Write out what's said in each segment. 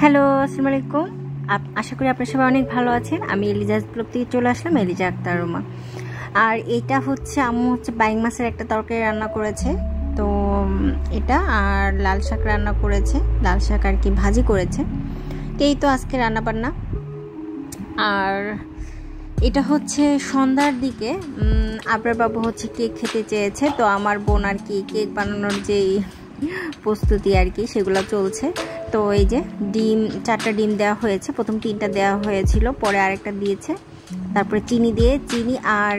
Hello, আসসালামু আলাইকুম। আশা করি আপনারা সবাই অনেক ভালো আছেন। আমি এলিজাজ ব্লগ থেকে চলে আসলাম, এলিজা আক্তার রুমা। আর এটা হচ্ছে আম্মু বাইং মাছের একটা তরকারি রান্না করেছে, তো এটা আর লাল শাক রান্না করেছে, লাল শাক আর কি ভাজি করেছে। এই তো আজকে রান্না বান্না। আর এটা হচ্ছে সন্ধ্যার দিকে আবরার বাবু হচ্ছে কেক খেতে চেয়েছে, তো আমার বোন আর কি কেক বানানোর যেই প্রস্তুতি আর কি সেগুলো চলছে। তো এই যে চারটা ডিম দেওয়া হয়েছে, প্রথম 3টা দেওয়া হয়েছিল, পরে আরেকটা দিয়েছে। তারপরে চিনি আর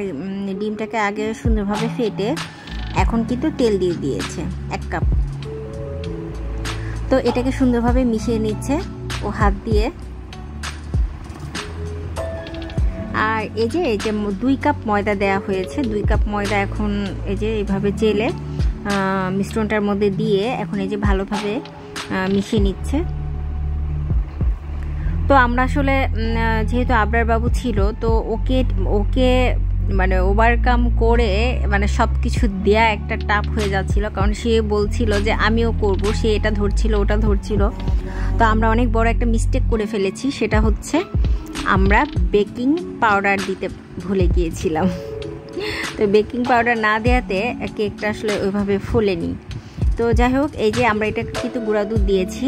ডিমটাকে আগে সুন্দরভাবে ফেটে এখন কিন্তু তেল দিয়ে দিয়েছে 1 কাপ। তো এটাকে সুন্দরভাবে মিশিয়ে নিচ্ছে ও হাত দিয়ে। আর এই যে 2 কাপ ময়দা দেওয়া হয়েছে, 2 কাপ ময়দা এখন এই যে এইভাবে চেলে মিশ্রণটার মধ্যে দিয়ে এখন এই যে ভালোভাবে মিশিয়ে নিচ্ছে। তো আমরা আসলে যেহেতু আবরার বাবু ছিল, তো ওকে মানে ওভারকাম করে মানে সব কিছু দেয়া একটা টাফ হয়ে যাচ্ছিল, কারণ সে বলছিল যে আমিও করব, সে এটা ধরছিল ওটা ধরছিল। তো আমরা অনেক বড় একটা মিস্টেক করে ফেলেছি, সেটা হচ্ছে আমরা বেকিং পাউডার দিতে ভুলে গিয়েছিলাম। তো বেকিং পাউডার না দেওয়াতে কেকটা আসলে ওইভাবে ফোলেনি। তো যাই হোক, এই যে আমরা এটা কিন্তু গুঁড়া দুধ দিয়েছি,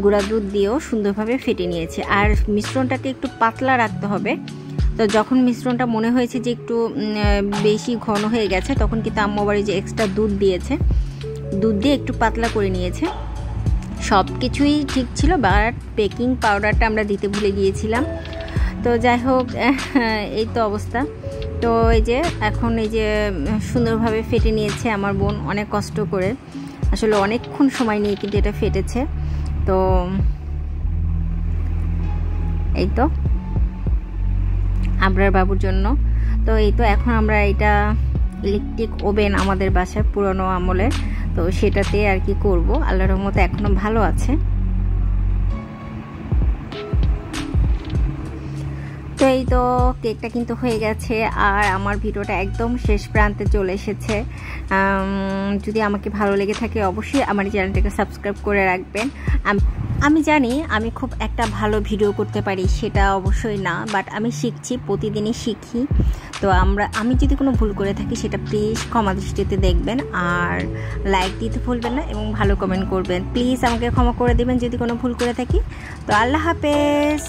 গুঁড়া দুধ দিয়েও সুন্দরভাবে ফেটে নিয়েছি। আর মিশ্রণটাকে একটু পাতলা রাখতে হবে। তো যখন মিশ্রণটা মনে হয়েছে যে একটু বেশি ঘন হয়ে গেছে, তখন কিন্তু আম্মু আবার এই যে এক্সট্রা দুধ দিয়েছে, দুধ দিয়ে একটু পাতলা করে নিয়েছে। সব কিছুই ঠিক ছিল, বাট বেকিং পাউডারটা আমরা দিতে ভুলে গিয়েছিলাম। তো যাই হোক, এই তো অবস্থা। তো এই যে এখন এই যে সুন্দরভাবে ফেটে নিয়েছে আমার বোন অনেক কষ্ট করে, আসলে অনেকক্ষণ সময় নিয়ে কিন্তু এটা ফেটেছে। তো এই তো আবরার বাবুর জন্য। তো এই তো এখন আমরা এটা ইলেকট্রিক ওভেন আমাদের বাসায় পুরনো আমলের, তো সেটাতে আর কি করব। আল্লাহর রহমতে এখনো ভালো আছে। তো এই তো কেকটা কিন্তু হয়ে গেছে, আর আমার ভিডিওটা একদম শেষ প্রান্তে চলে এসেছে। যদি আমাকে ভালো লেগে থাকে অবশ্যই আমার চ্যানেলটাকে সাবস্ক্রাইব করে রাখবেন। আমি জানি আমি খুব একটা ভালো ভিডিও করতে পারি, সেটা অবশ্যই না, বাট আমি শিখছি, প্রতিদিনই শিখি। তো আমি যদি কোনো ভুল করে থাকি সেটা প্লিজ ক্ষমা দৃষ্টিতে দেখবেন, আর লাইক দিতে ভুলবেন না এবং ভালো কমেন্ট করবেন। প্লিজ আমাকে ক্ষমা করে দেবেন যদি কোনো ভুল করে থাকি। তো আল্লাহ হাফেজ।